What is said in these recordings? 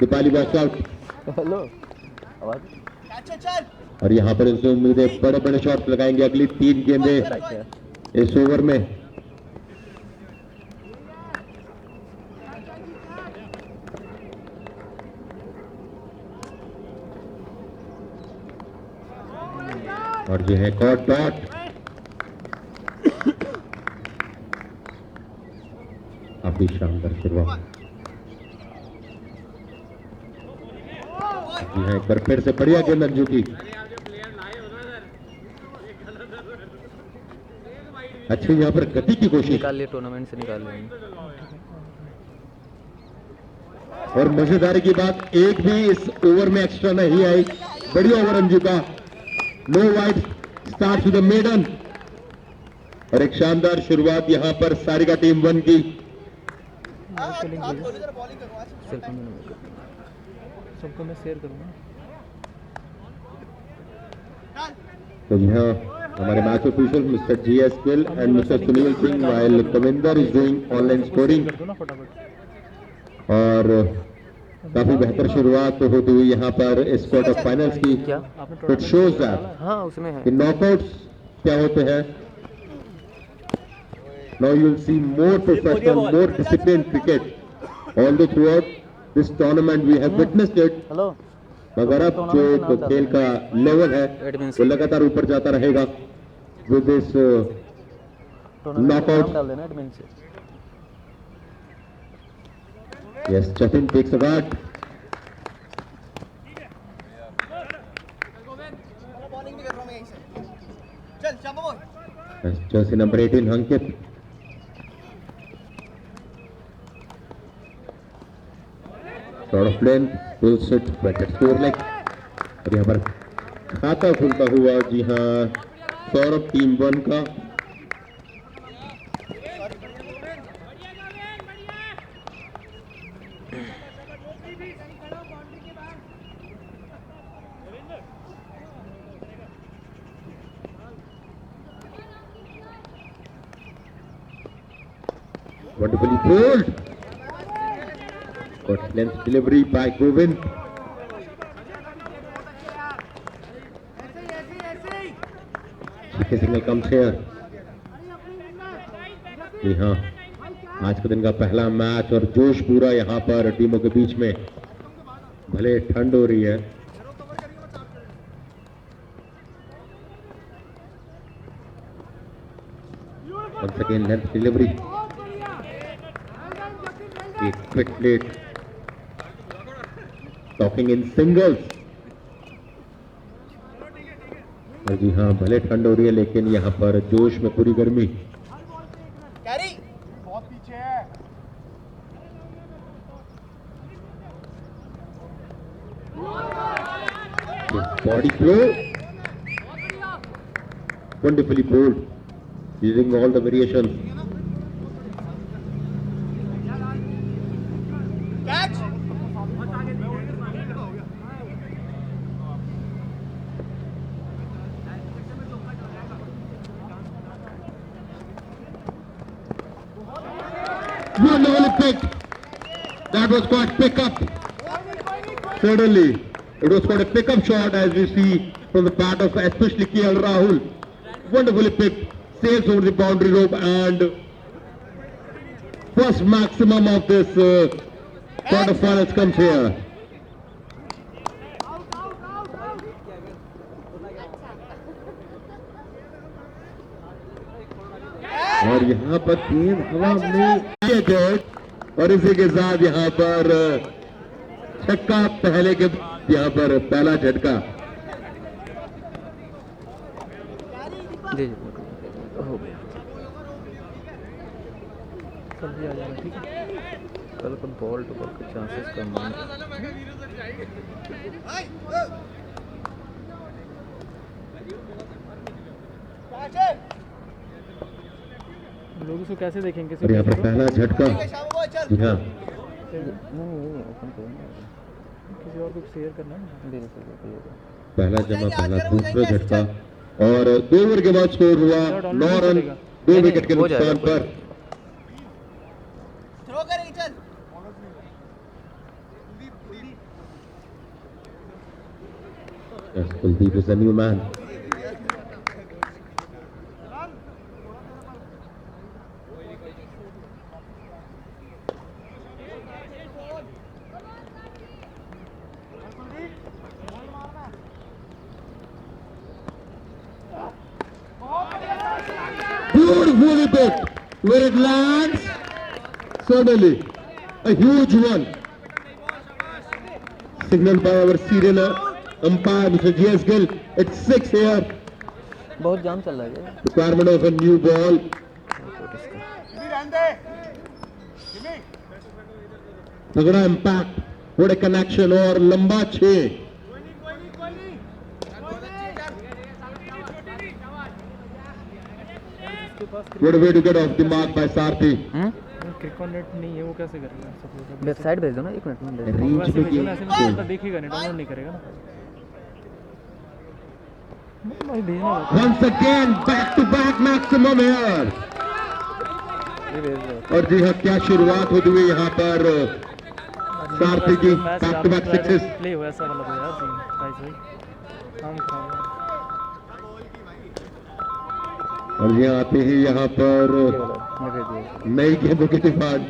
Deepali box out. Hello आवाज और यहाँ पर इनसे उम्मीद है बड़े बड़े शॉट लगाएंगे अगली 3 गेंदें इस ओवर में। और ये है कॉट डॉट। काफी शानदार शुरुआत। जी हाँ, एक बार फिर से बढ़िया गेंद अंजू की। अच्छी यहाँ पर गति की कोशिश। निकाल लिए, टूर्नामेंट से निकाल लिए। और मजेदारी की बात, एक भी इस ओवर में एक्स्ट्रा नहीं आई। बढ़िया ओवर अंजू का। No wide start to the maiden. और एक शानदार शुरुआत यहाँ पर सारिका टीम 1 की। सबको मैं शेयर करूंगा। तो यहाँ हमारे match official mister GS Gill and mister Sunil Singh while Kavinder is doing online scoring. और काफी बेहतर शुरुआत तो होती हुई यहाँ पर इस क्वार्टर फाइनल्स की। इट शोज दैट हाँ उसमें है कि नॉकआउट्स क्या होते हैं। Now you will see more professional, more discipline cricket all the throughout this tournament we have witnessed it. Hello मगर अब जो खेल का लेवल है वो लगातार ऊपर जाता रहेगा विद दिस नॉकआउट। डाल देना एडमिन से। Yes, Jatin takes a bat. Jersey number 18 Ankit. Short of length will sit batted square leg. और यहाँ पर खाता खुलता हुआ जी हाँ सौरभ टीम 1 का। Wonderfully pulled. Got length delivery by Govind. Signal comes here. जी हाँ, आज के दिन का पहला मैच और जोश पूरा यहाँ पर टीमों के बीच में। भले ठंड हो रही है। Once again length delivery. A quick plate. Talking in singles. और जी हाँ, भले ठंड हो रही है लेकिन यहाँ पर जोश में पूरी गर्मी। कैरी बहुत पीछे है। Body flow. Wonderfully bowled. Using all the variations. Catch Wonderfully picked. That was quite pick up. Certainly, it was quite a pick up shot as we see from the part of especially KL Rahul. Wonderfully picked. Sails over the boundary rope and first maximum of this quarterfinals comes here. और यहाँ पर गेंद हवा में और इसी के साथ यहाँ पर छक्का पहले के यहाँ पर पहला झटका। हो गया। कल भी आ जाना, ठीक है। कल का बॉल टू बॉल के चांसेस कम हैं। लोग इसको कैसे देखेंगे? और यहाँ पर पहला झटका। जी हाँ, नहीं ओपन करूँगा, किसी और को शेयर करना है। पहला जमा पहला दूसरा झटका और 2 ओवर के बाद स्कोर हुआ 9 रन 2 विकेट के नुकसान पर। Yes, Kuldeep is a new man. Beautifully hit. Where it lands, suddenly a huge one. Signaled by our serial umpire, Mr. G.S. Gill. It's 6 here. बहुत जाम चल रहा है क्या? Requirement of a new ball. Jimmy रहने दे Jimmy तगड़ा impact. What a connection और लंबा 6. What a way to get off the mark by Sarthi. क्रिकॉन नेट नहीं है वो कैसे करेगा? सपोज वेबसाइट भेज दो ना 1 मिनट में भेज Reach वैसे पे भेजो ना, ऐसे में की- तो देखेगा नहीं, डाउनलोड नहीं करेगा ना। भाई भेजना Once again, back-to-back maximum here. ये भेज दो। और जी हाँ, क्या शुरुआत होती हुई यहाँ पर सारथी की back-to-back sixes. प्ले हुआ ऐसा वाला तो यार सीन भाई हम खाओ और ये आते ही यहाँ पर मैं भेज दिया। नई गेंदों के बाद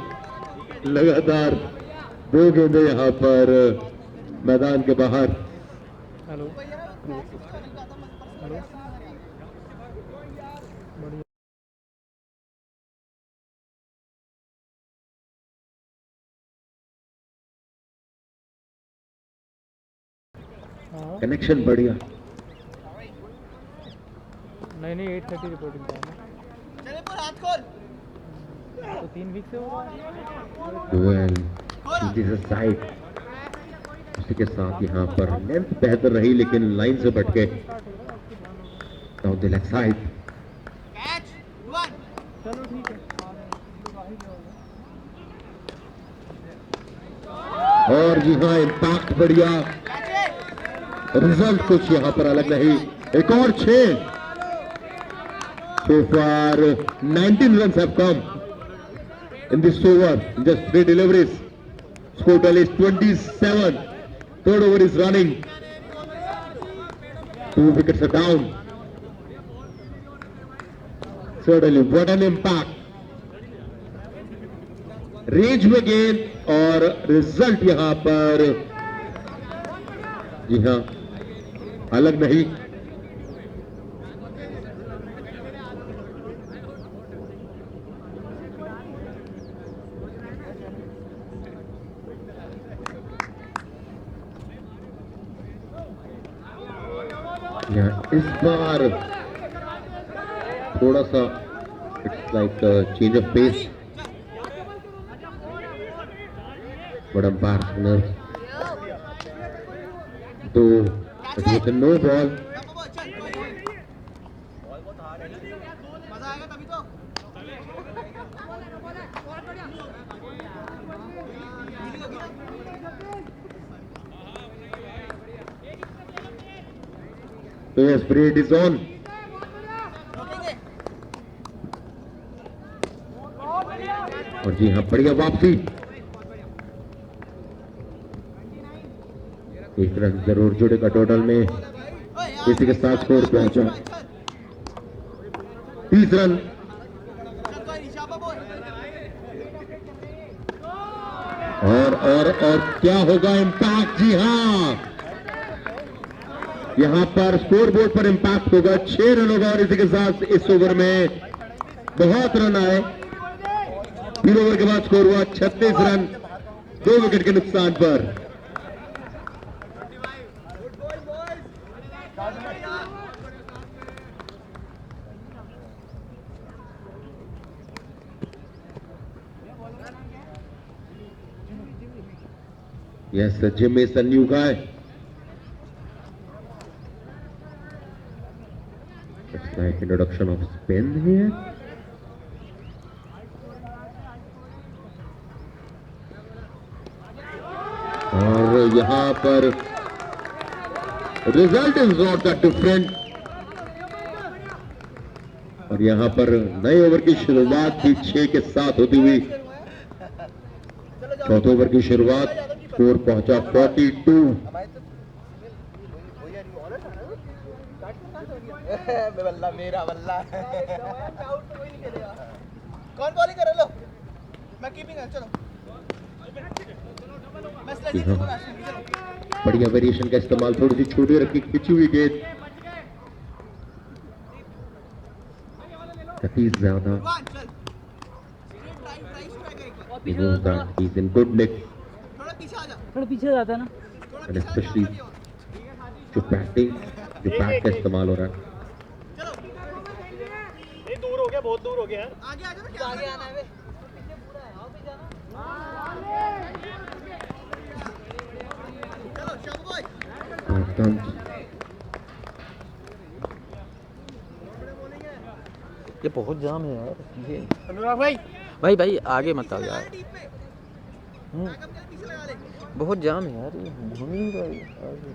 लगातार 2 गेंदें यहाँ पर मैदान के बाहर। हेलो हेलो बढ़िया। हाँ कनेक्शन बढ़िया। नहीं 8:30 रिपोर्टिंग था ना, चले पर हाथ खोल तो 3 वीक से हो रहा है। Well, it is a side. उसी के साथ यहाँ पर लेंथ बेहतर रही लेकिन लाइन से भटके। Down the left side. Catch one चलो ठीक है। और जी हाँ, इम्पैक्ट बढ़िया, रिजल्ट कुछ यहाँ पर अलग नहीं। एक और 6। So far, 19 runs have come in this over. Just 3 deliveries. Score total is 27. Third over is running. 2 wickets are down. Certainly, what an impact. Range में गेंद और रिजल्ट यहाँ पर जी हाँ अलग नहीं। इस बार थोड़ा सा it's like change of pace, but umpire तो नो बॉल। मजा आएगा तभी तो Yes, Braid is on. और जी हाँ बढ़िया वापसी। 1 रन जरूर जुड़ेगा टोटल में, इसी के साथ स्कोर पहुंचा 30 रन। और क्या होगा इम्पैक्ट? जी हाँ, यहाँ पर स्कोर बोर्ड पर इम्पैक्ट होगा। 6 रन होगा और इसी के साथ इस ओवर में बहुत रन आए। 3 ओवर के बाद स्कोर हुआ 36 रन 2 विकेट के नुकसान पर। Yes, Jim is the new guy. It's like introduction of spin here. और यहाँ पर result is not that different. और यहाँ पर नए ओवर की शुरुआत भी 6 के साथ होती हुई चौथे ओवर की शुरुआत, स्कोर पहुंचा 42। बल्ला मेरा बल्ला। कौन बॉलिंग कर लो, मैं कीपिंग है, चलो मैं जी हाँ, बढ़िया वेरिएशन का इस्तेमाल, थोड़ी सी छोटी रखी, खिंची हुई गेंद, गति ज्यादा। He's in good nick, थोड़ा पीछे आ जा, थोड़ा पीछे जाता है ना। and especially जो बैटिंग, जो बैट का इस्तेमाल हो रहा है। नहीं दूर हो गया, बहुत दूर हो गया। आगे आ जा ना, क्या आगे आना है बे? पीछे पूरा है, आओ भी जाना। चलो शाबू बॉय। ये बहुत जाम है यार ये। अनुराग भाई, भाई भाई आगे मत आओ यार, टीम पे हम्म, बैकअप के लिए पीछे लगा ले। बहुत जाम है यार, ये घूम ही नहीं रहा है आगे।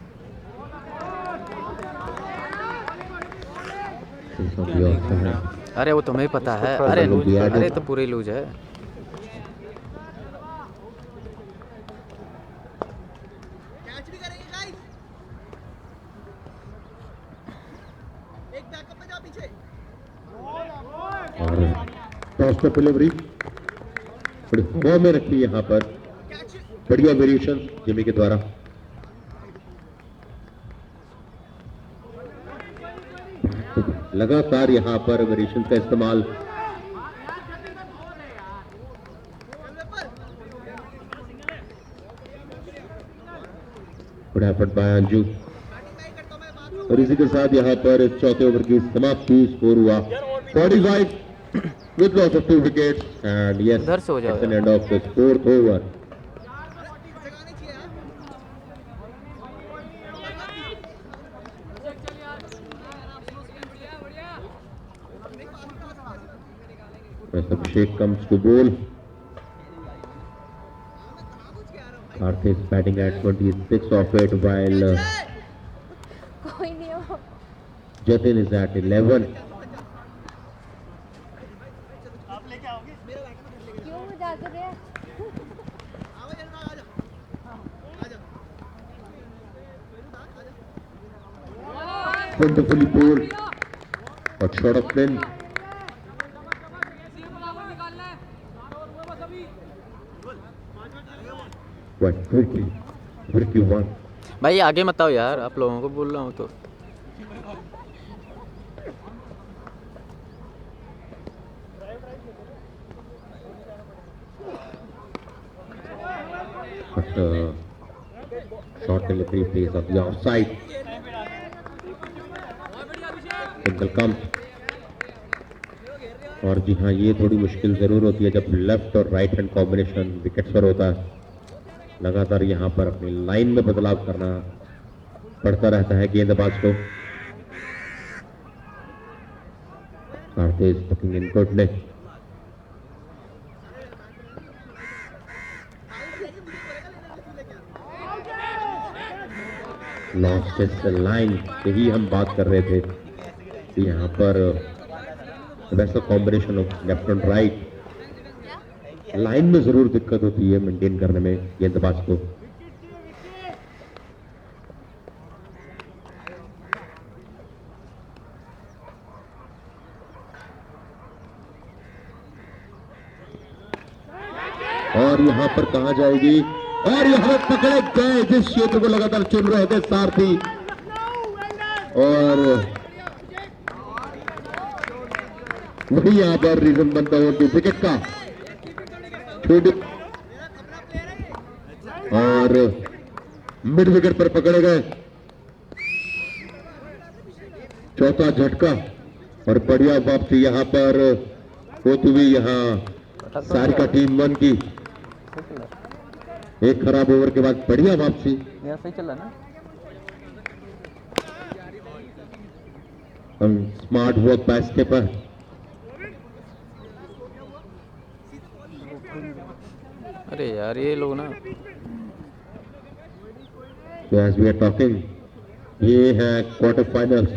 अरे वो तुम्हें पता है, अरे लूज, अरे तो पूरे लूज है। कैच भी करेंगे गाइस, एक बैकअप पे जा पीछे। और टॉस पे डिलीवरी बड़ी हवा में रखी यहाँ पर, कैच बढ़िया वेरिएशन जिमी के द्वारा। लगातार यहाँ पर वेरिएशन का इस्तेमाल। गुड एफर्ट बाय अंजू, और इसी के साथ यहाँ पर चौथे ओवर की समाप्ति, स्कोर हुआ 45 with loss of 2 wickets, and yes, उधर से हो जाओ that's an यार। end of the fourth over. जगानी चाहिए यार। As Abhishek comes to bowl, Karthik is batting at 26 of it, while कोई नहीं हो। Jatin is at 11. आप लेके आओगे मेरा बैकअप कर लेंगे। क्यों मजाक कर रहे हैं? आओ जल्दी आ जा, आ जा। Wonderfully bowled, but short of spin. Quite tricky one. भाई आगे मत आओ यार, आप लोगों को बोल रहा हूँ तो। But short delivery plays on the offside. Single comes. और जी हाँ, ये थोड़ी मुश्किल जरूर होती है जब लेफ्ट और राइट हैंड कॉम्बिनेशन विकेट्स पर होता है। लगातार यहाँ पर अपनी लाइन में बदलाव करना पड़ता रहता है गेंदबाज को। Karthik is looking in good nick. Lost his line, यही हम बात कर रहे थे कि यहाँ पर वैसा combination of left and right line में जरूर दिक्कत होती है मेंटेन करने में गेंदबाज को। और यहाँ पर कहां जाएगी, और यहाँ पकड़े गए जिस क्षेत्र को लगातार चुन रहे थे सारथी, और वही यहाँ पर रीजन बनता हुआ कि विकेट का छोटी, और मिड विकेट पर पकड़े गए। चौथा झटका और बढ़िया वापसी यहाँ पर होती हुई यहाँ सारिका टीम 1 की। एक खराब ओवर के बाद बढ़िया वापसी। यहाँ सही चला ना। Smart work by skipper. अरे यार ये लोग ना, So as we are talking, ये है quarter final.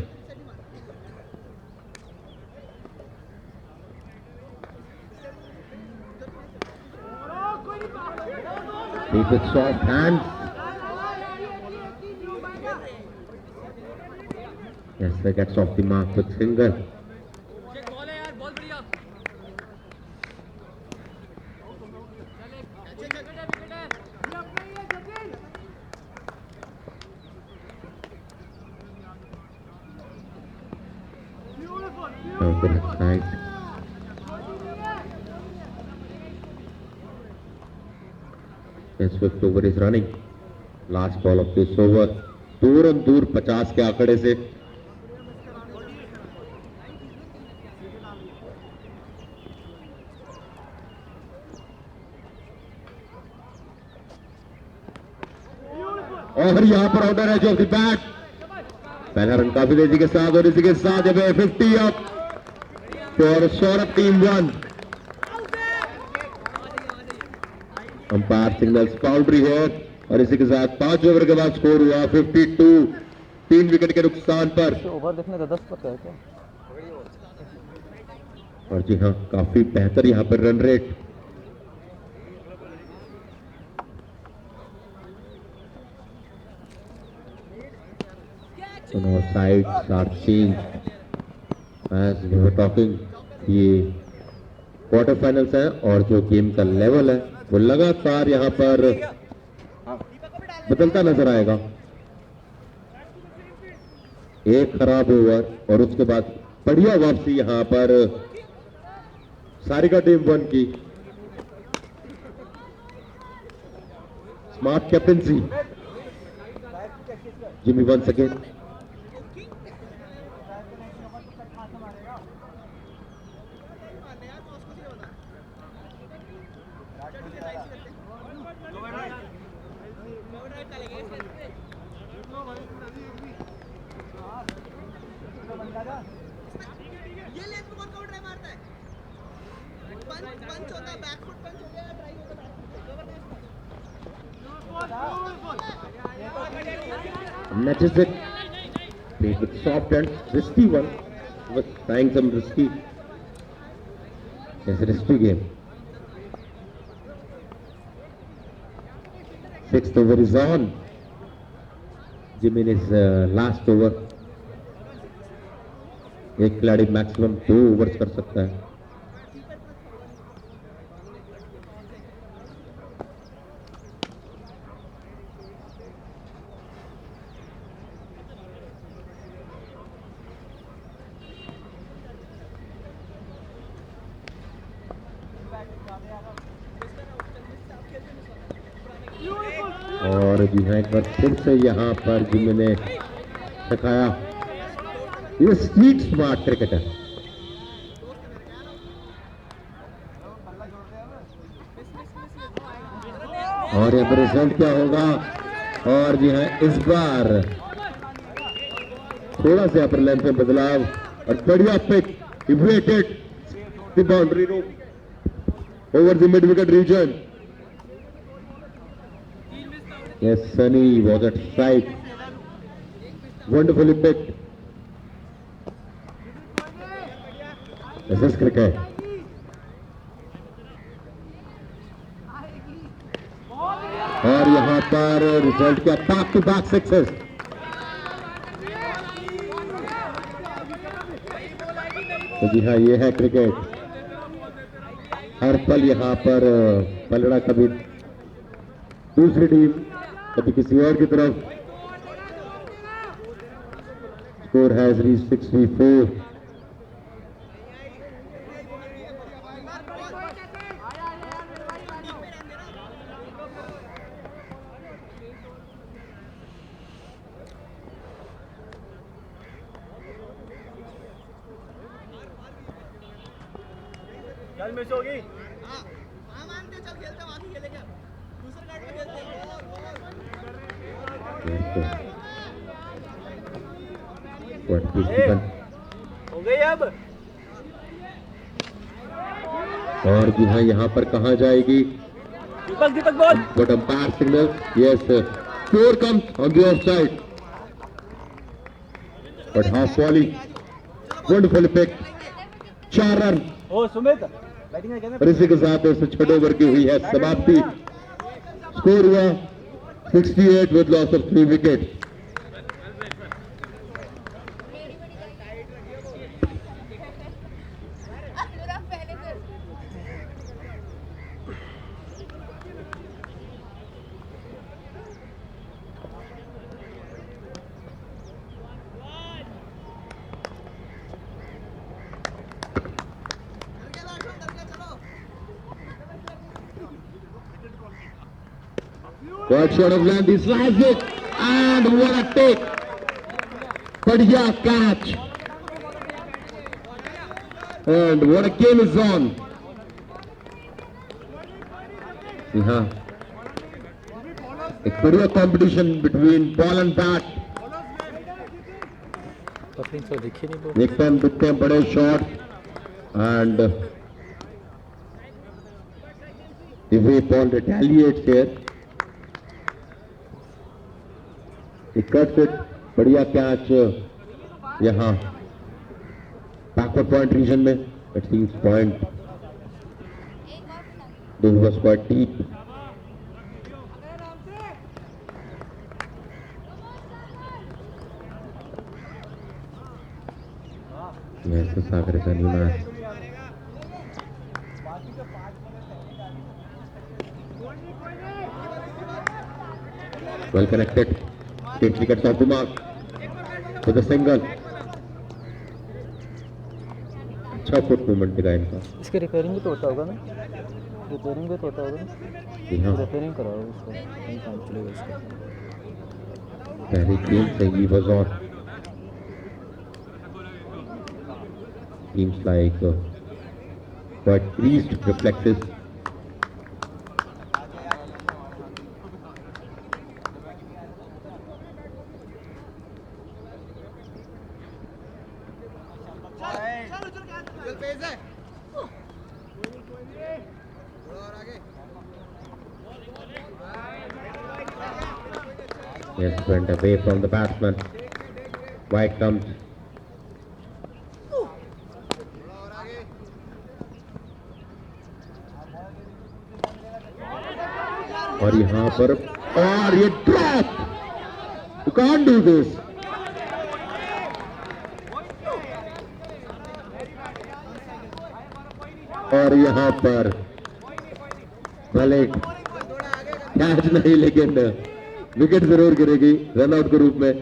Deep with soft hands. Yes, they gets off the mark with single. Down the left side. Yes, fifth over is running. Last ball of this over. दूर और दूर 50 के आंकड़े से. और यहाँ पर ऑर्डर है जो की बैट. पहला रन काफी तेजी के साथ और इसी के साथ जब 50 up for Saurabh team 1. Umpire signals boundary है और इसी के साथ 5 ओवर के बाद स्कोर हुआ 52. 3 विकेट के नुकसान पर. ओवर देखने का 10 पर है क्या? और जी हाँ, काफी बेहतर यहाँ पर run rate. So now sides are changed as we were talking. ये क्वार्टर फाइनल्स हैं और जो गेम का लेवल है वो लगातार यहाँ पर बदलता नजर आएगा. एक खराब ओवर और उसके बाद बढ़िया वापसी यहाँ पर सारिका टीम 1 की. Smart captaincy Jimmy once again. Matches it. Played with soft and risky one. Was trying some risky. It's a risky game. 6th over is on. Jimenez last over. एक खिलाड़ी मैक्सिमम 2 ओवर्स कर सकता है. और जी हाँ, एक बार फिर से यहाँ पर जिन्होंने दिखाया ये स्ट्रीट स्मार्ट क्रिकेटर. और यहाँ पर रिजल्ट क्या होगा. और जी हाँ, इस बार थोड़ा सा यहाँ पर लेंथ में बदलाव और बढ़िया pick. Elevated the boundary rope over the mid wicket region. Yes, Sunny was at strike. Wonderfully picked. This is cricket. और यहाँ पर रिजल्ट क्या, बैक टू बैक सिक्सेस. तो जी हाँ, ये है क्रिकेट. हर पल यहाँ पर पलड़ा, कभी दूसरी टीम कभी किसी और की तरफ. Score has reached 64. चल मिस होगी. हां मानते, चल खेलते हैं, वहां खेलेंगे. दूसरे कार्ड में खेलते हैं. हो गई अब. और जी हाँ, यहाँ पर कहाँ जाएगी. दीपक ball. But umpire signal. Yes, score comes on the offside. But half volley. Wonderful pick. 4 run. O Sumit batting है क्या. और इसी के साथ 6 ओवर की हुई है समाप्ति. Score हुआ 68 with loss of 3 wickets. अनुराग पहले कर Quite short of land, he slides it, and what a take! Padhya catch, and what a game is on. हाँ, एक बढ़िया competition between ball and bat. पता नहीं दिखे नहीं बोल देखते हैं दिखते हैं बड़े shot, and the way ball retaliates here. He cuts it, बढ़िया कैच यहाँ बैकवर्ड पॉइंट रीजन में. It seems point this was quite deep. Yes, the Sagar is a new man. Well connected. Takes wickets off the mark with a single. अच्छा foot movement दिखा इनका. इसके repairing भी तो होता होगा ना रिपेयरिंग भी तो होता होगा ना जी हाँ, रिपेयरिंग कराओ उसको नहीं काम चलेगा इसका पहली गेम से ही was on. Seems like quite creased reflexes. चल पेस है थोड़ा और आगे Yes, went away from the batsman. Wide comes. थोड़ा और आगे और यहाँ पर और ये drop. You can't do this. और यहाँ पर भले कैच नहीं लेकिन विकेट जरूर गिरेगी रन आउट के रूप में.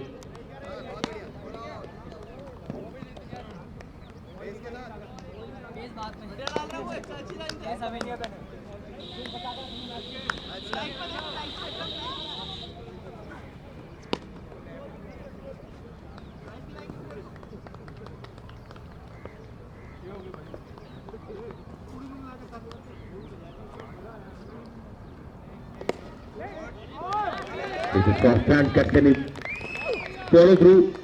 This is constant captain is follow through.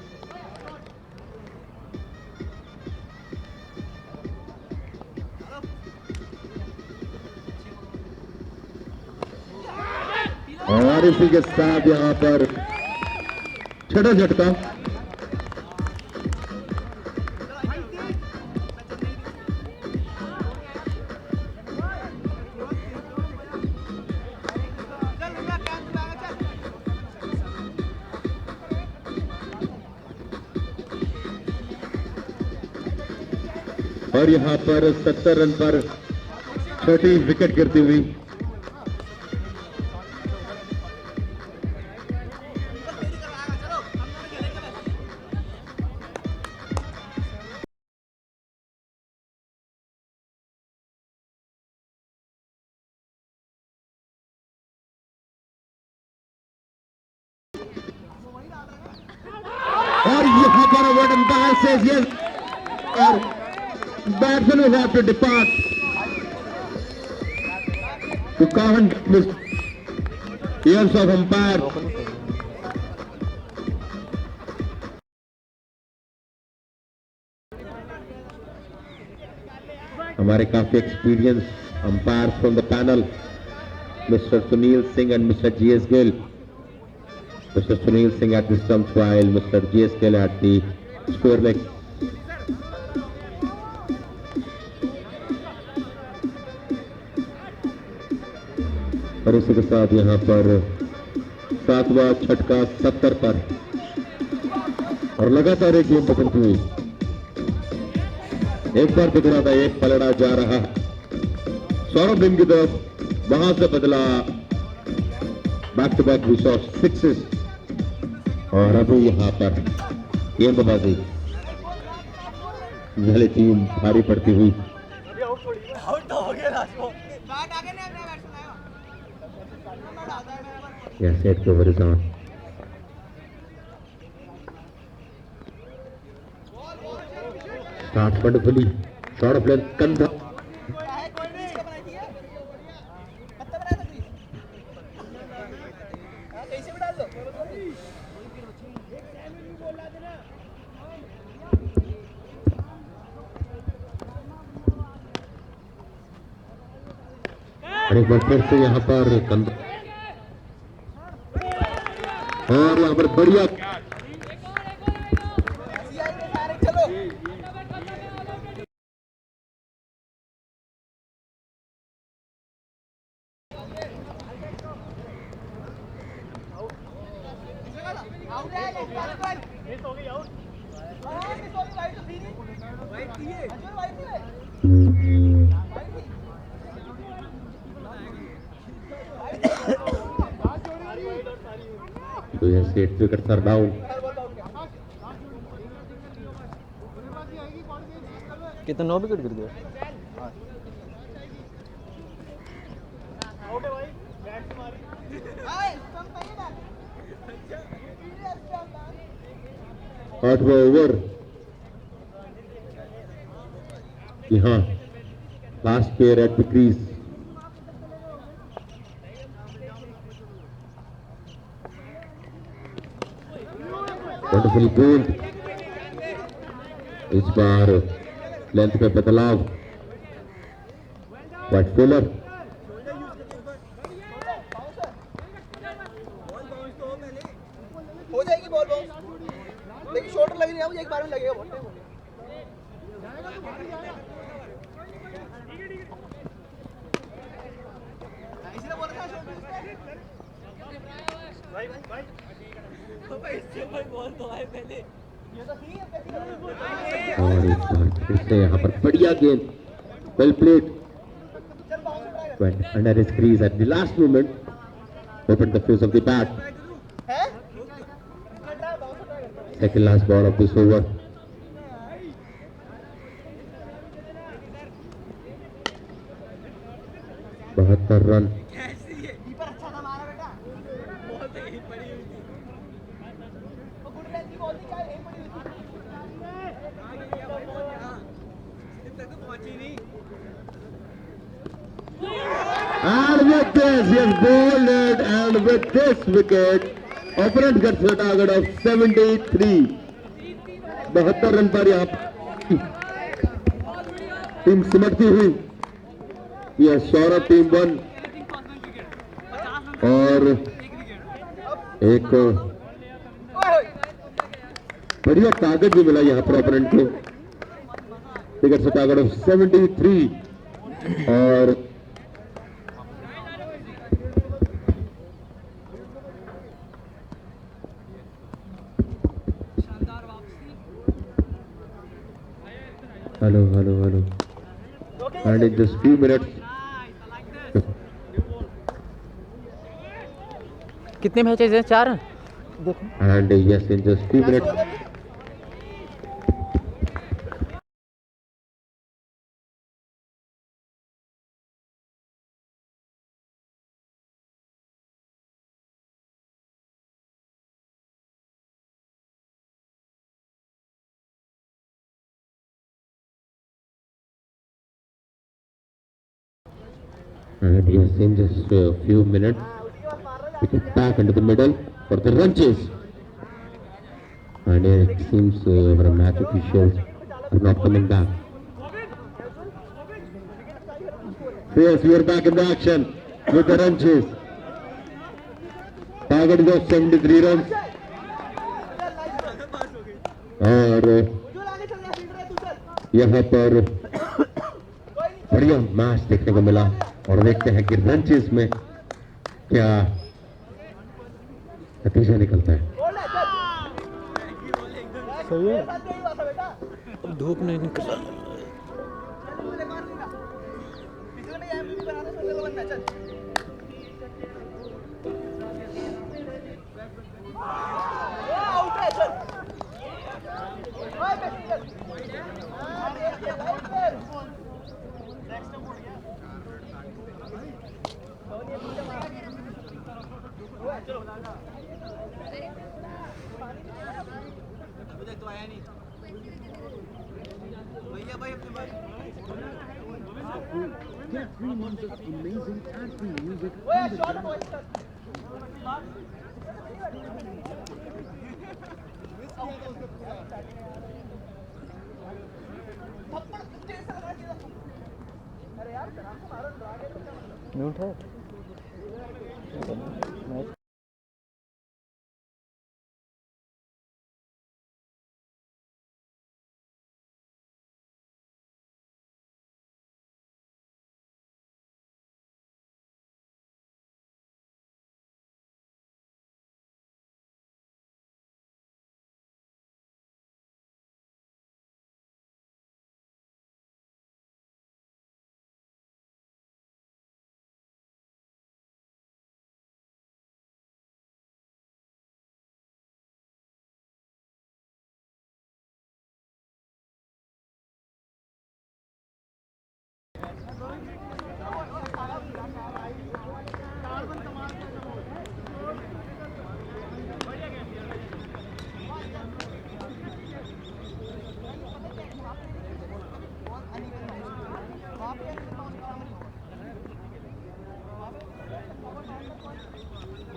और इसी के साथ यहाँ पर छठा झटका. और यहाँ पर 70 रन पर छठी विकेट गिरती हुई. और यहाँ पर what umpire says yes, और batsman will have to depart. You can't miss ears of umpire. हमारे काफी experience umpire from the panel mister Sunil Singh and mister GS Gill. Mr. Sunil Singh at the stumps while Mr. G.S. Gill at the square leg. और इसी के साथ यहाँ पर 7वां छटका 70 पर और लगातार एक गेंद पकड़ती हुई एक बार बिगड़ा था, एक पलड़ा जा रहा सौरभ टीम की तरफ, वहां से बदला back to back wish of sixes और अभी यहाँ पर गेंदबाजी पहले टीम भारी पड़ती हुई आउट तो हो गया लास्ट को बैट आगे नहीं अपने बैट्समैन आएगा यह सेट के over is on start wonderfully shot of length कंधा है कोई नहीं इसका बनाई थी पत्ता बनाया था कोई हां कैसे भी डाल दो और एक बार फिर से यहाँ पर कंधा और यहाँ पर बढ़िया चलो आउट है मिस हो गई आउट हां मिस हो गई वाइट तो थी नहीं वाइट थी है अच्छा वाइट थी वाइट थी तो यह सेट विकेट सर डाउन कितना 9 विकेट गिर गया आउट है भाई बैट से मारी हाय स्टंप पे ना अच्छा 8वां ओवर यहाँ last player at the crease wonderfully bowled इस बार लेंथ में बदलाव वाइट फील्डर हो जाएगी बॉल बाउंस लेकिन शॉट लग नहीं है एक बार में लगेगा बहुत टाइम हो गया इसीलिए बोल रहा था भाई भाई भाई इससे भाई बॉल तो आए पहले ये तो ठीक है कैसी और इस बार फिर से यहाँ पर बढ़िया गेंद वेल प्लेड चल बाउंस ट्राई कर went under his crease at the last moment opened the face of the bat है ट्राई बाउंस ट्राई कर second last ball of this over बहत्तर रन कीपर अच्छा था हमारा बेटा बॉल तो यहीं पड़ी हुई थी वो गुड लेंथ की बॉल थी क्या यहीं पड़ी हुई थी सिर्फ तक तो पहुंची नहीं and with this he has bowled it and with this wicket opponent gets a target of 73 72 run पर यहाँ टीम सिमटती हुई यह सौरभ टीम 1 और एक बढ़िया टारगेट भी मिला यहाँ पर ओपोनेंट को टिकट से टारगेट ऑफ 73 और hello hello hello and in just few minutes कितने मैचेस हैं 4 देखो and yes in just few minutes and yes in just a few minutes we get back into the middle for the run chase and it seems our match officials are not coming back. So yes, we are back in the action with the run chase. Target is of 73 runs और यहाँ पर बढ़िया match देखने को मिला और देखते हैं कि रन चेस में क्या नतीजा निकलता है। बोल है चल सही है। साथ नहीं हुआ था बेटा अब धूप नहीं निकला। चल मुझे मार देगा पिछले में एमवीपी बनाने से लेवल बनना चल वो आउट है चल ओए बेटी चल हां देख ले लाइट पे नेक्स्ट टाइम उड़ गया धोनी मुझे मार वो चलो अभी तक तो आया नहीं भैया भाई अपने भाई Get 3 months of amazing ad-free music ओए on the shot channel. Boy shot थप्पड़ तेज से लगा दिया अरे यार शराब को मारो ड्रा गया तो क्या मतलब म्यूट है। मैच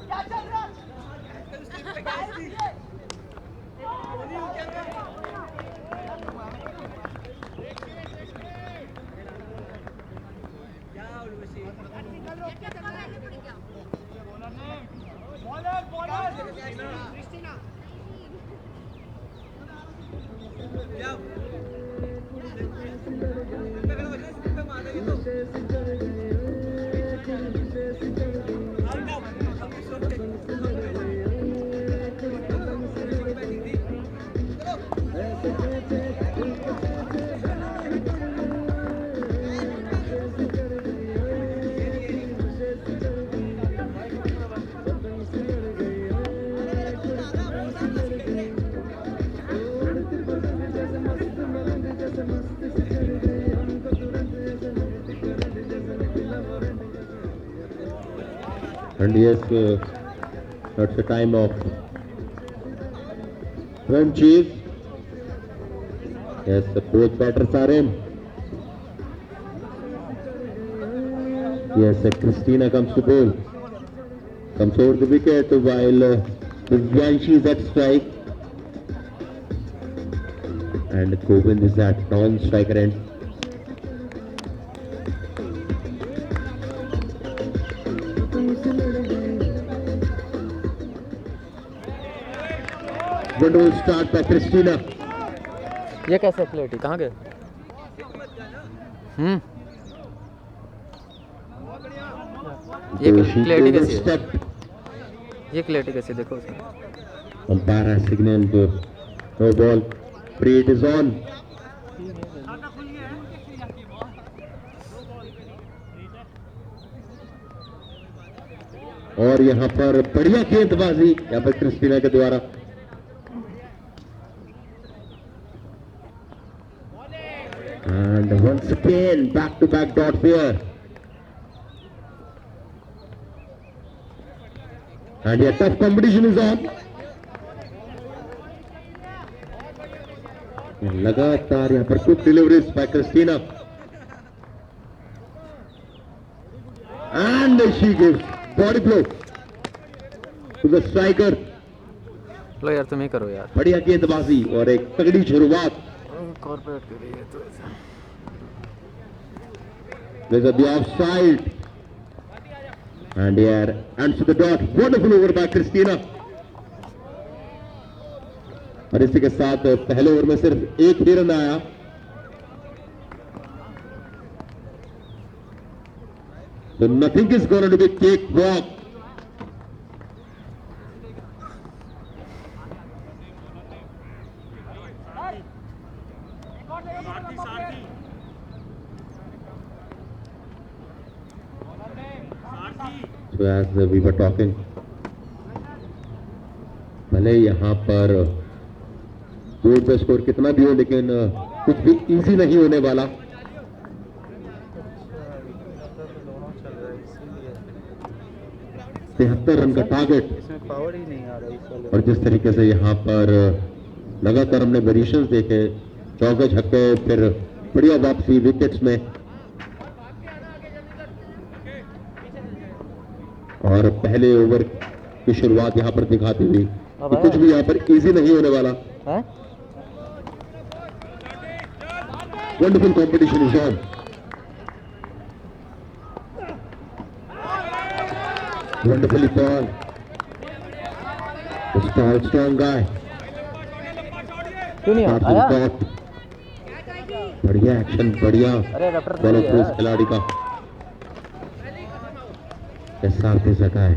क्या चल रहा And yes, that's the time of front chase. Yes, both batters are in. Yes, Christina comes to bowl. Comes over the wicket while Divyanshi is at strike. And Govind is at non-striker end. Wonderful start by Christina. ये कैसे clarity कहाँ गए? ये clarity कैसी है? ये clarity कैसी देखो उसमें। Umpire has signaled no ball. Parade is on. और यहाँ पर बढ़िया गेंदबाजी यहाँ पर क्रिस्टीना के द्वारा। And once again back-to-back dots here. And yeah, tough competition is on. लगातार यहाँ पर quick deliveries by Christina. And she gives body blow to the striker. लो यार तुम ही करो यार। बढ़िया गेंदबाजी और एक तगड़ी शुरुआत। कॉर्पोरेट के लिए तो ऐसा। There's the offside. And here, answer the dot. Wonderful over by Christina. और इसी के साथ पहले ओवर में सिर्फ एक ही रन आया। So nothing is going to be cakewalk So as we were talking, भले यहाँ पर बोर्ड पे स्कोर कितना भी हो, लेकिन कुछ भी इजी नहीं होने वाला। दोनों चल रहा है इसीलिए 73 रन का टारगेट। इसमें पावर ही नहीं आ रहा इस वाले और जिस तरीके से यहाँ पर लगातार हमने वेरिएशंस देखे, चौके छक्के, फिर बढ़िया वापसी विकेट्स में, और पहले ओवर की शुरुआत यहाँ पर दिखाती हुई कि कुछ भी यहाँ पर इजी नहीं होने वाला। है। Wonderful competition is on. Wonderfully ball, strong guy, क्यों नहीं आया? बढ़िया एक्शन, बढ़िया अरे रफ्टर बॉल थोड़ी है। इस खिलाड़ी का सारथी सका है।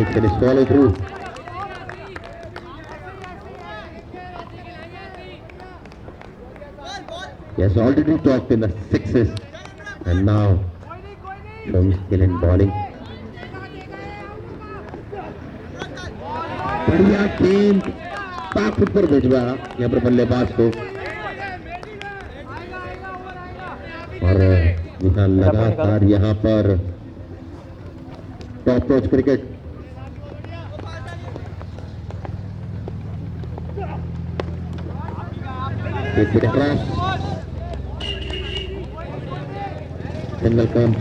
एक finish follow through. Yes, already talked in the sixes, and now showing skill in bowling. बढ़िया गेंद बैक फुट पर भिजवाया यहाँ पर बल्लेबाज को, और यहाँ लगातार यहाँ पर टॉप नॉच क्रिकेट। एक विकेट क्रॉस, सिंगल कम,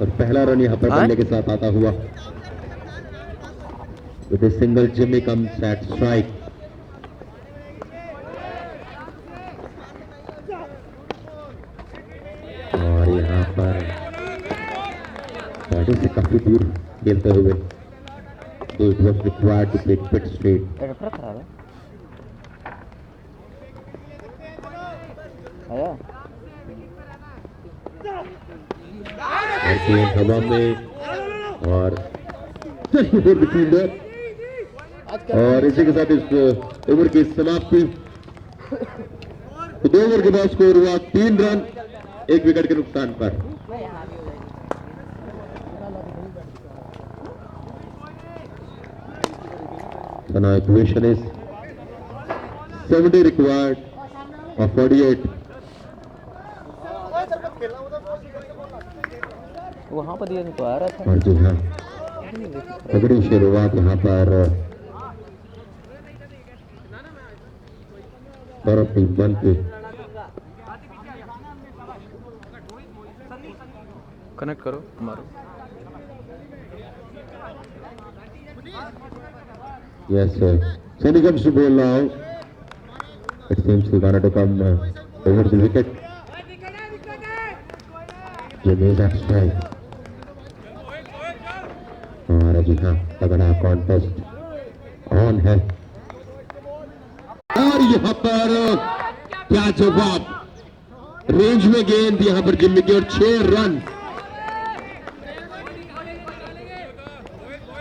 और पहला रन यहाँ पर बल्ले के साथ आता हुआ with a single Jimmy comes at strike. और यहाँ पर बॉडी से काफी दूर खेलते हुए, so it was required to play pit straight. रफ्टर खराब है। आया और गेंद हवा में, और just before the fielder, और इसी के साथ इस ओवर की समाप्ति। तो 2 ओवर के बाद स्कोर हुआ 3 रन 1 विकेट के नुकसान पर। So now equation is 70 required of 48. वहाँ पर दिया तो आ रहा था। और जी हाँ, तगड़ी शुरुआत यहाँ पर तरफ बन के कनेक्ट करो मारो। Yes, sir. Sunny comes to bowl now. It seems Ghana to come over the wicket. Jimmy is at strike. और जी हाँ, तगड़ा कॉन्टेस्ट ऑन है, और यहाँ पर क्या जवाब, रेंज में गेंद यहाँ पर जिम्मी की, और 6 रन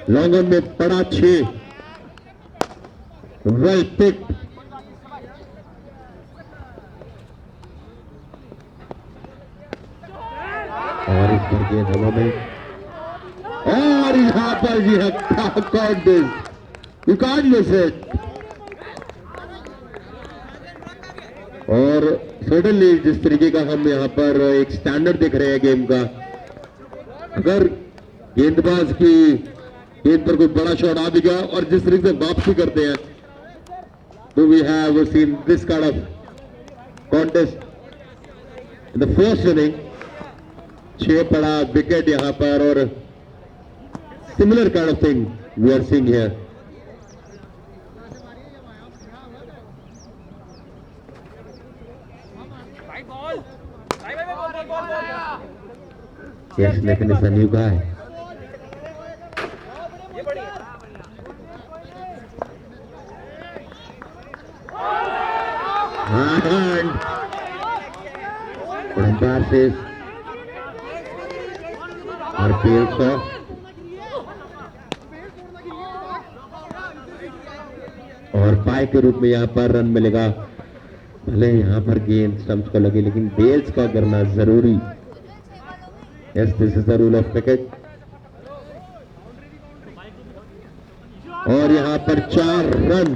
लॉन्ग ऑन में पड़ा 6। Well picked. और इस पर गेंद हवा में, और यहाँ पर जी यू कांट मिस इट। और सडनली जिस तरीके का हम यहाँ पर एक स्टैंडर्ड देख रहे हैं गेम का, अगर गेंदबाज की गेंद पर कोई बड़ा शॉट आ भी गया और जिस तरीके से वापसी करते हैं, तो we have seen this kind of contest in the first inning. 6 पड़ा विकेट यहाँ पर, और similar kind of thing we are seeing here. Yes, Nathan is a new guy. And umpire says our fields off. और पाई के रूप में यहाँ पर रन मिलेगा भले यहाँ पर गेंद स्टंप्स को लगे लेकिन बेल्स का करना जरूरी। Yes, this is the rule of cricket. और यहाँ पर 4 रन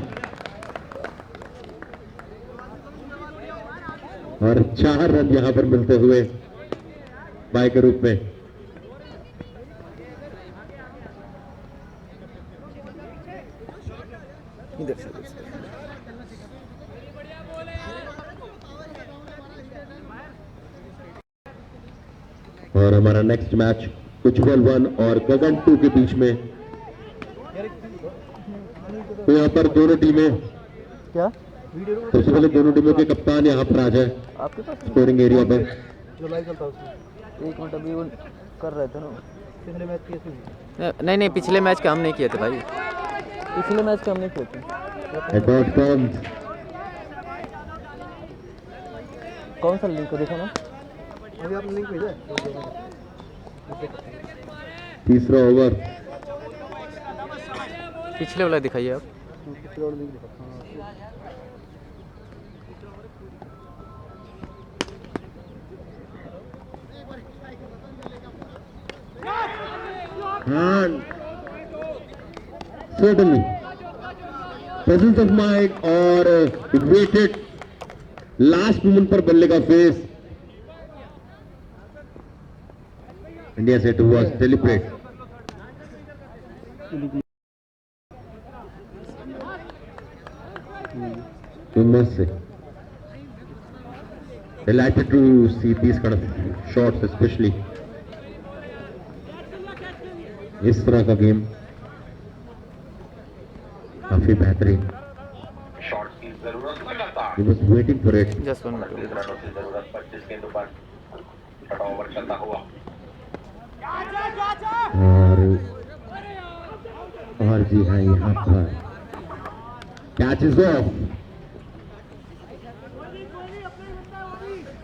और 4 रन यहाँ पर मिलते हुए बाय के रूप में। इधर से और हमारा नेक्स्ट मैच उज्जवल 1 और गगन 2 के बीच में। तो यहाँ पर दोनों टीमें, क्या सबसे पहले दोनों टीमों के कप्तान यहाँ पर आ जाए आपके पास स्कोरिंग एरिया पर। एक मिनट अभी वो कर रहे थे ना पिछले मैच किए। नहीं पिछले मैच काम नहीं किए थे भाई, पिछले मैच काम नहीं किए थे। कौन सा लिंक देखो ना अभी आपने लिंक भेजा है। तीसरा ओवर पिछले वाला दिखाइए आप। certainly presence of mind और waited लास्ट मोमेंट पर बल्ले का face. India set was deliberate. You must say delighted to see these kind of shots, especially इस तरह का गेम काफी बेहतरीन। शॉट की जरूरत लगातार। He was waiting for it। Just 1 minute रनों की जरूरत 25 गेंदों पर छठा ओवर चलता हुआ। और जी हाँ, यहाँ पर कैच इज ऑफ।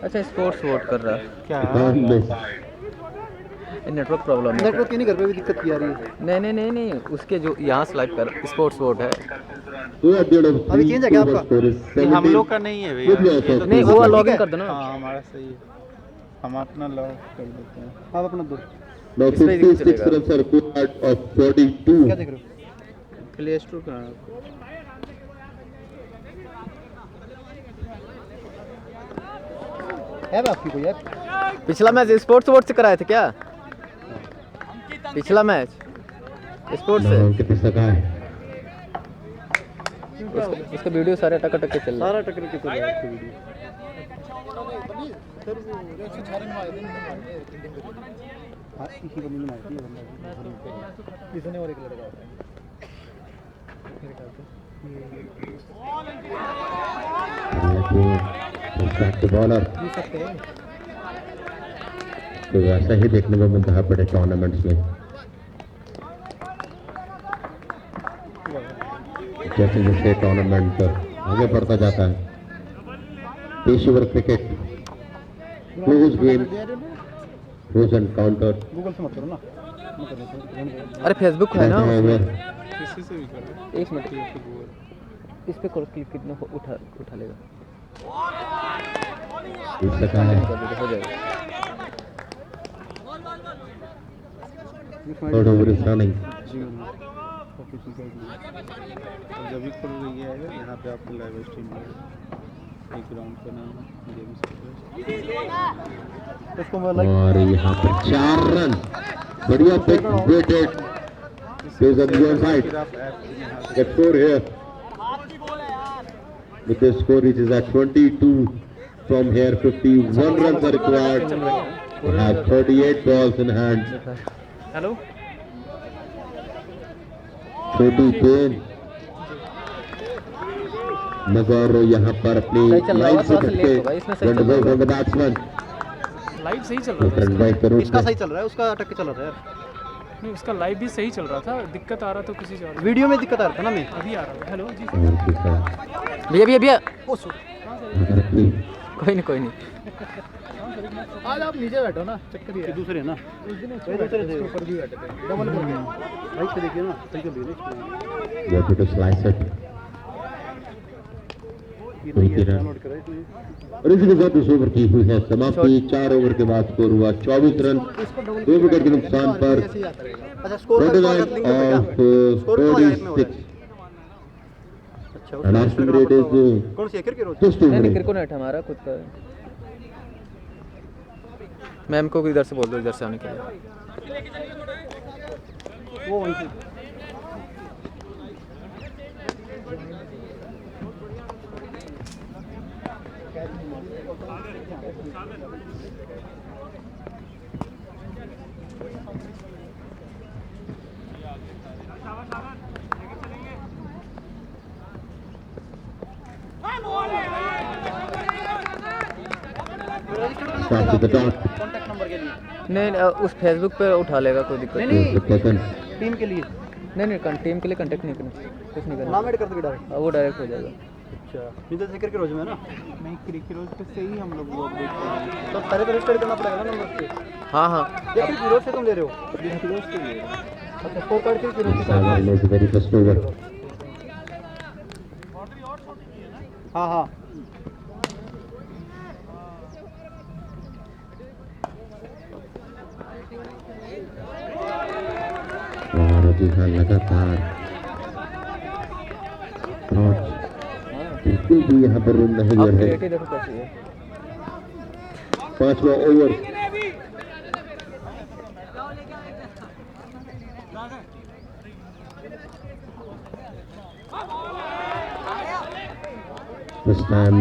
अच्छा स्पोर्ट्स वोट कर रहा है क्या नेटवर्क प्रॉब्लम है। नेटवर्क की नहीं घर पे भी दिक्कत की आ रही है। नहीं उसके जो यहाँ स्लाइड कर स्पोर्ट्स वोट है। अभी चेंज है क्या आपका? हम लोग का नहीं है भैया। नहीं वो लॉग इन कर दो ना। हाँ हमारा सही है, हम अपना लॉग कर देते हैं। आप अपना दो। Now 56 runs are required of 42। क्या देख रहे हो? प्ले स्टोर का है बे आपकी कोई यार? पिछला मैच स्पोर्ट्स वोट से कराए थे क्या? पिछला मैच स्पोर्ट्स से कितने तक है? उसका वीडियो सारे टक के चल रहा है। सारा टक्कर के चल रहा है वीडियो। हाँ इसी को मिलना है ये बंदा इसने और एक लड़का होता है मेरे ख्याल से बॉलर ये सकते हैं। तो ऐसा ही देखने में मिलता है बड़े टूर्नामेंट्स में। जैसे जैसे टूर्नामेंट आगे बढ़ता जाता है, पेशेवर cricket close game close encounter. Google से मत करो ना, मत करो। अरे फेसबुक है ना किसी से भी करो। एक मिनट इस पे क्लिक कितना उठा लेगा सका है हो जाएगा। Third over is running. Official और जब भी खुल रही है यहाँ पे आपको लाइव स्ट्रीम मिलेगा। एक ग्राउंड का नाम गेम्स इसको और यहाँ पर 4 रन बढ़िया pick weighted is on the side. The score here with the score which is at 22 from here 51 runs are required to have 38 balls in hand. Hello छोटी गेंद मगर यहाँ पर अपनी लाइन से करके run away from the batsman. Live सही चल रहा था रन बाय करो इसका सही चल रहा है, उसका अटक के चल रहा है यार। नहीं उसका लाइव भी सही चल रहा था, दिक्कत आ रहा था किसी और वीडियो में दिक्कत आ रहा था ना। मैं अभी आ रहा था। हेलो जी भैया और कोई नहीं आज आप नीचे बैठो ना, चक्कर ये दूसरे ना दूसरे थे ऊपर भी बैठे थे डबल कर राइट पे देखिए ना, सही चल रही है। you have to slice it और इसी के साथ इस ओवर की हुई है समाप्ति। 4 ओवर के बाद स्कोर हुआ 24 रन, 2 विकेट के नुकसान पर। अच्छा स्कोर का Total लिंक of स्कोर कौन है इसमें हो रहा 46 है? अच्छा and asking rate is कौन सी है क्रिकेट रोज? just 2 नहीं नहीं minutes. क्रिकेट हमारा खुद का है। मैम को इधर से बोल दो, इधर से आने के लिए। वो वहीं से Starts with the dot. Contact number के लिए नहीं उस फेसबुक पे उठा लेगा, कोई दिक्कत नहीं। नहीं। The second. टीम के लिए नहीं नहीं टीम के लिए कांटेक्ट नहीं करना, कुछ नहीं करना। नाम ऐड कर दोगे डायरेक्ट? वो डायरेक्ट हो जाएगा। अच्छा इधर से क्रिकेट रोज में है ना? नहीं क्रिकेट रोज पे से ही हम लोग वो अपडेट कर रहे हैं। तो पहले तो रजिस्टर करना पड़ेगा ना नंबर पे। हाँ हाँ या क्रिकेट रोज से तुम ले रहे हो? क्रिकेट रोज से ले रहे हैं। अच्छा स्कोर कार्ड क्रिकेट रोज से Samal is the very first over. हाँ हाँ और अभी हाँ लगातार और बिल्कुल भी यहाँ पर रूम नहीं आप है। क्रिएटिव देखो कैसी है। 5वां over. This time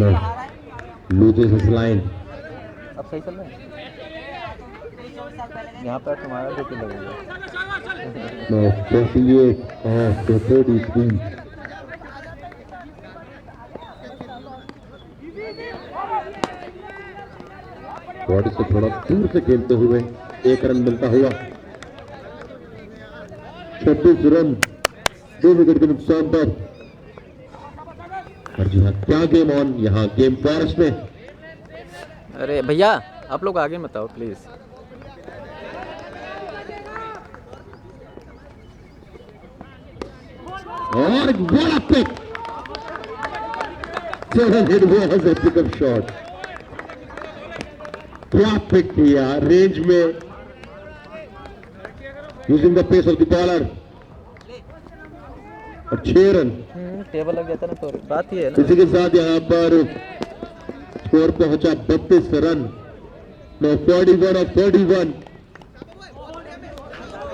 loses his line. अब सही चल रहा है। यहाँ पर तुम्हारा ड्यूटी लगेगा। No, 48 off the 33. बॉडी से थोड़ा दूर से खेलते हुए 1 रन मिलता हुआ। 26 रन, 2 विकेट के नुकसान पर। और जी हाँ, क्या गेम ऑन यहाँ गेम फॉरेस्ट में। अरे भैया आप लोग आगे मत आओ प्लीज़। और बड़ा pick, it was a pickup shot. क्या पिक किया रेंज में, using the pace of the bowler. और 6 रन। टेबल लग जाता ना तो बात ही है ना। इसी के साथ यहाँ पर स्कोर पहुंचा 32 रन। नो 41 और 41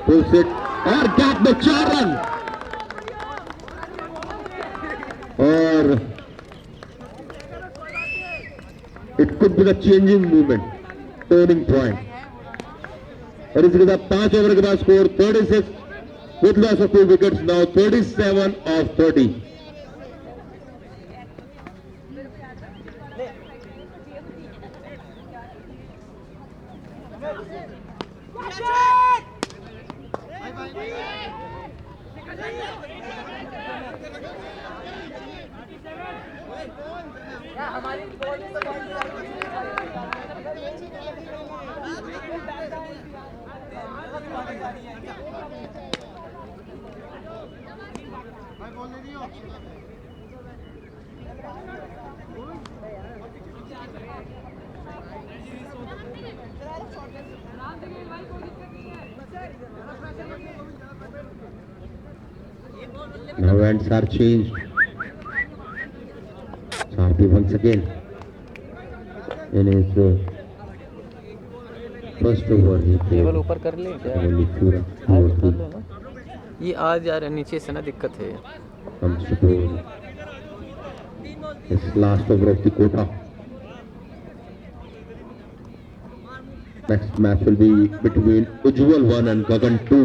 फुल सेट और गैप में 4 रन। और it could be the changing movement, turning point. और इसी के साथ 5 ओवर के बाद score 36 with loss of 2 wickets, now 37 of 30. Now ends are changed. Sarthi once again in his first over he table played ऊपर कर ले क्या? only 2 कर लो runs. ना। ये आज यार नीचे से ना दिक्कत है। Comes to bowl. His last over of the quota. Next match will be between Ujjwal 1 and Gagan 2.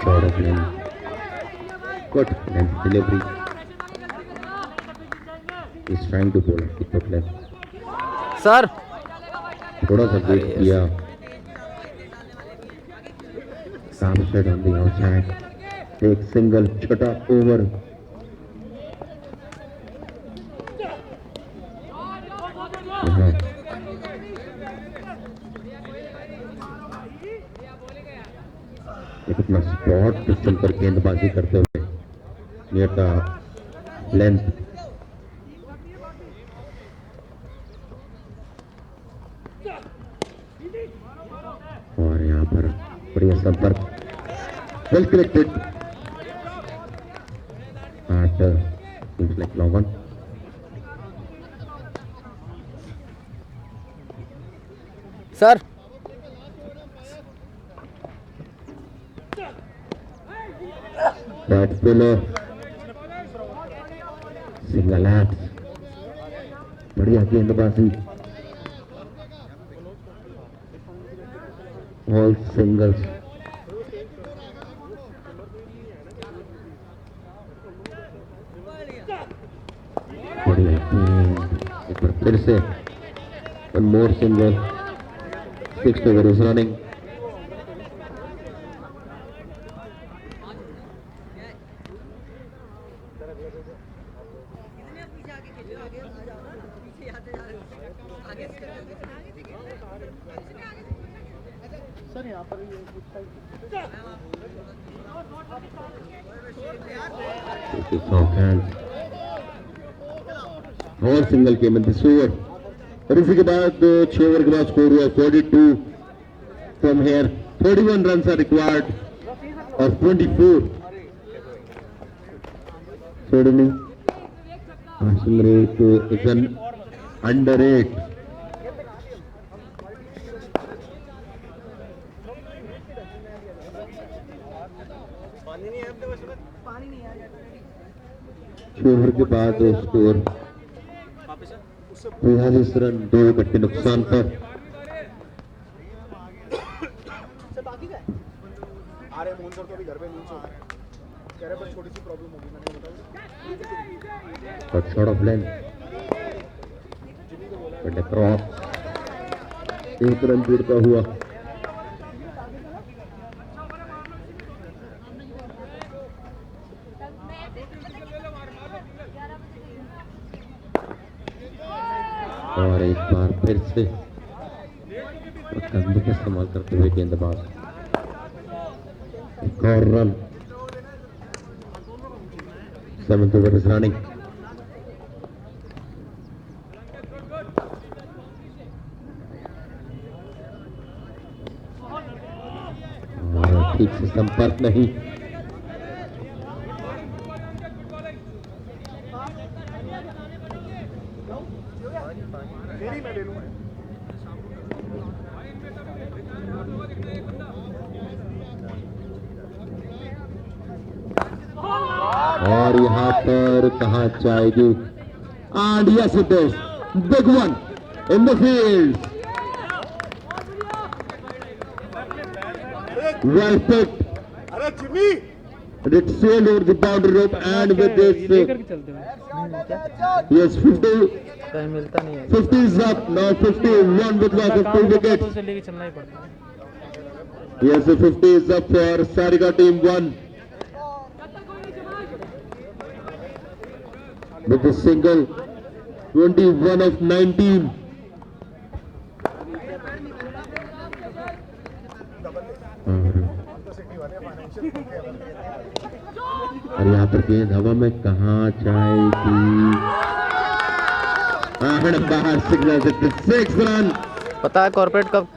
Short of length. Good length delivery. He's trying to bowl at the foot left. Sir थोड़ा सा wait किया. Samshed on the outside. Take single, छोटा over. एक अपना spot pistol पर गेंदबाजी करते हुए नियर द लेंथ. और यहाँ पर बढ़िया संपर्क. Well collected. Seems like long one. Sir That spiller. Single axe. बढ़िया गेंदबाजी. All singles. बढ़िया. एक बार फिर से one more single. 6th over is running. Sir यहाँ पर It is off hands. और सिंगल के में दिस ओवर. और इसी के बाद 6 ओवर के बाद स्कोर हुआ 42 from here. 31 run are required और 24. Certainly, passing rate is an under 8. Over के बाद स्कोर 43 रन 2 विकेट के नुकसान पर. Shot of length but cross. 1 run जुड़ता हुआ. और एक बार फिर से कंधे का इस्तेमाल करते हुए गेंदबाज. एक और run. 7th over is running. ठीक से संपर्क नहीं. और यहाँ पर कहाँ जाएगी. And yes it is. Big one in the field. Well picked. It sailed over the boundary rope and with this yes 50 मिलता नहीं है. 50 is up now. 51 with loss of 2 wickets. से लेके चलना ही पड़ता है. Yes, the 50 is up for Sarika team 1. With the single 21 of 19. और यहाँ पर गेंद हवा में कहाँ जाएगी. बाहर सिग्नल 6 रन. पता है कॉर्पोरेट कब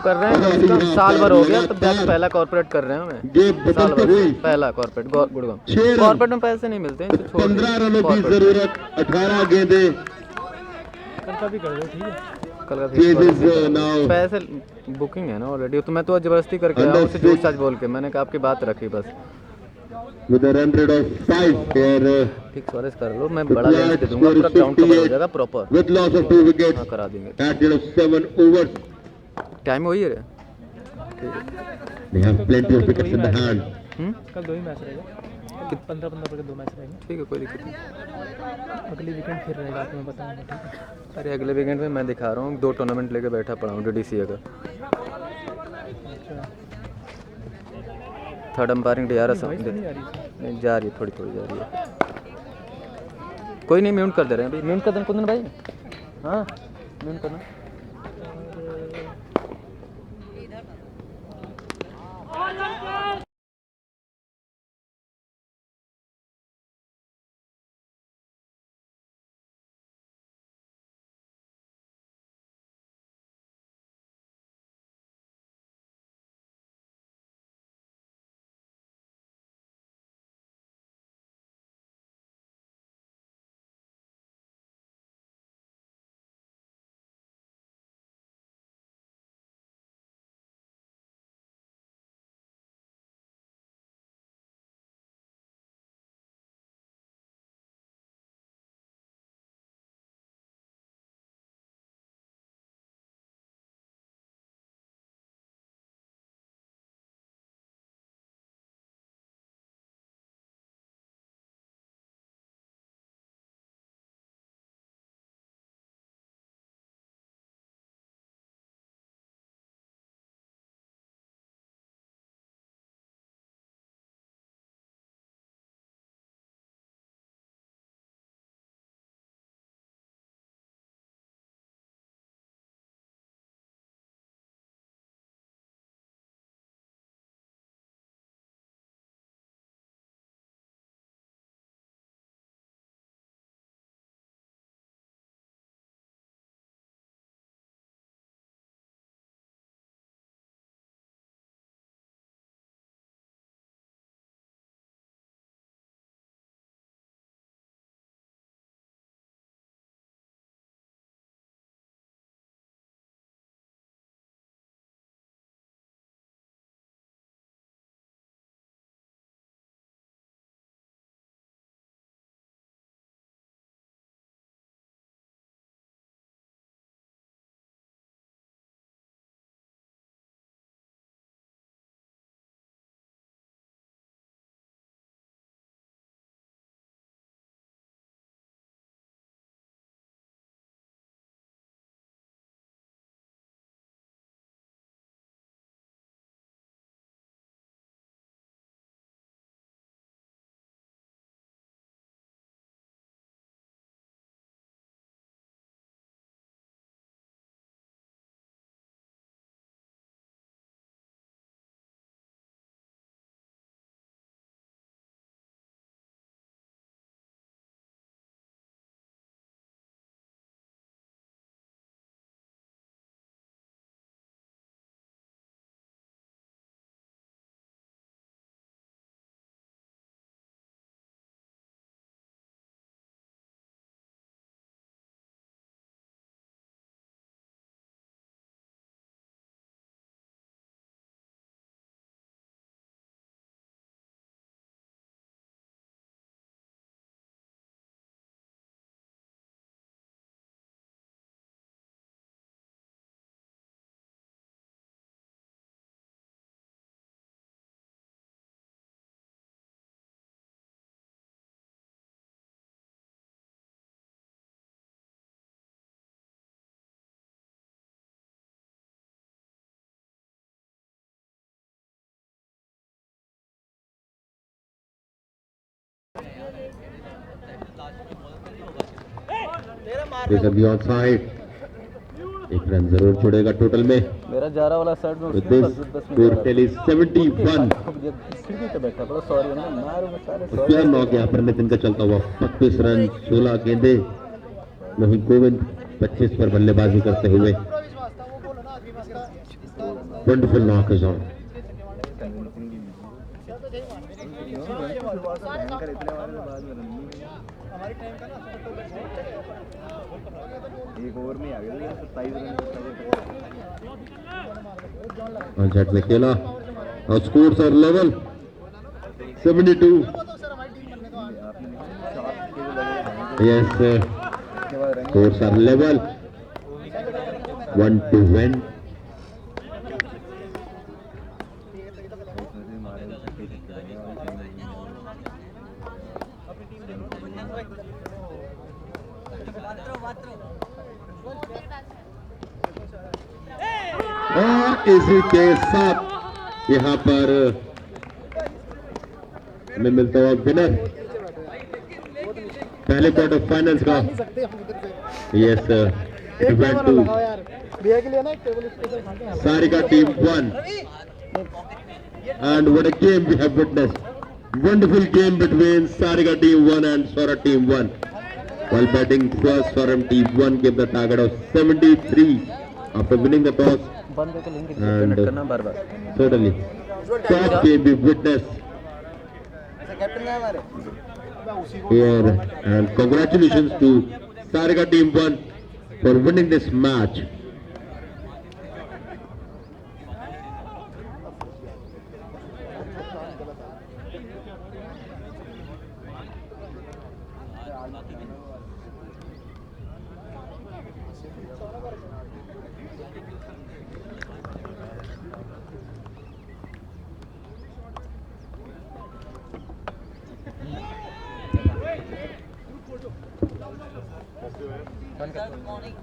कर रहे हैं. इसका साल भर हो गया तब जाके पहला कॉर्पोरेट कर रहे हैं. हमें साल भर पहला कॉर्पोरेट गुड़गांव. कॉर्पोरेट में पैसे नहीं मिलते हैं. 15 रनों की जरूरत. 18 गेंदें. कल का भी कर दो. ठीक है. कल का पैसे बुकिंग है ना ऑलरेडी. तो मैं तो जबरदस्ती करके आया उसे झूठ सच बोल के. मैंने कहा आपकी बात रखी बस. With a run rate of 5 here. ठीक सॉरी कर लो. मैं बड़ा लेंस दे दूंगा. पूरा ग्राउंड कवर हो जाएगा proper. With loss of 2 wickets. हाँ करा देंगे. At 7 overs. टाइम वही है. They have plenty of wickets in the hand. कल 2 ही मैच रहेगा. कि 15-15 पर के 2 मैच रहेंगे। ठीक है, कोई दिक्कत नहीं। अगली वीकेंड फिर रहेगा, आपको मैं बताऊंगा, ठीक है। अरे अगले वीकेंड में मैं दिखा रहा हूँ 2 टूर्नामेंट लेके बैठा पड़ा हूँ DDCA का। थर्ड अंपायरिंग DRS वॉइस तो नहीं आ रही इसमें। नहीं जा रही है, थोड़ी थोड़ी जा रही है। कोई नहीं, म्यूट कर दे रहे हैं अभी। म्यूट कर देना कुंदन भाई। हाँ म्यूट करना। This is the outside. एक रन जरूर छोड़ेगा टोटल में। मेरा जा रहा वाला साइड में With this, score tally is 71. खिड़की पे बैठा बड़ा सॉरी मैं मारूं मैं सारे स्क्वायर नॉक यहाँ पर नितिन का चलता हुआ 25 रन 16 गेंदे। मोहित गोविंद 25 पर बल्लेबाजी करते हुए। Wonderful knock is on. एक ओवर में आ गया 27 रन ऑनसेट में खेला और scores are level 72। Yes scores are level 1 to win। हमारे भी छक्के छक्के लगे और टीम में और इसी के साथ यहाँ पर मैं मिलता हूँ विनर पहले क्वार्टर फाइनल्स का. सकते हम इधर से Yes, it went to लगाओ यार भैया के लिए ना एक टेबल स्पेशल खा के Sarika team 1. And what a game we have witnessed. Wonderful game between Sarika team 1 and Sora team 1. While batting first, Sora team 1 gave the target of 73 after winning the toss. बंद करके link And करना बार बार. certainly, top game we witnessed captain है हमारे here. And congratulations to Sarika team 1 for winning this match. Sir morning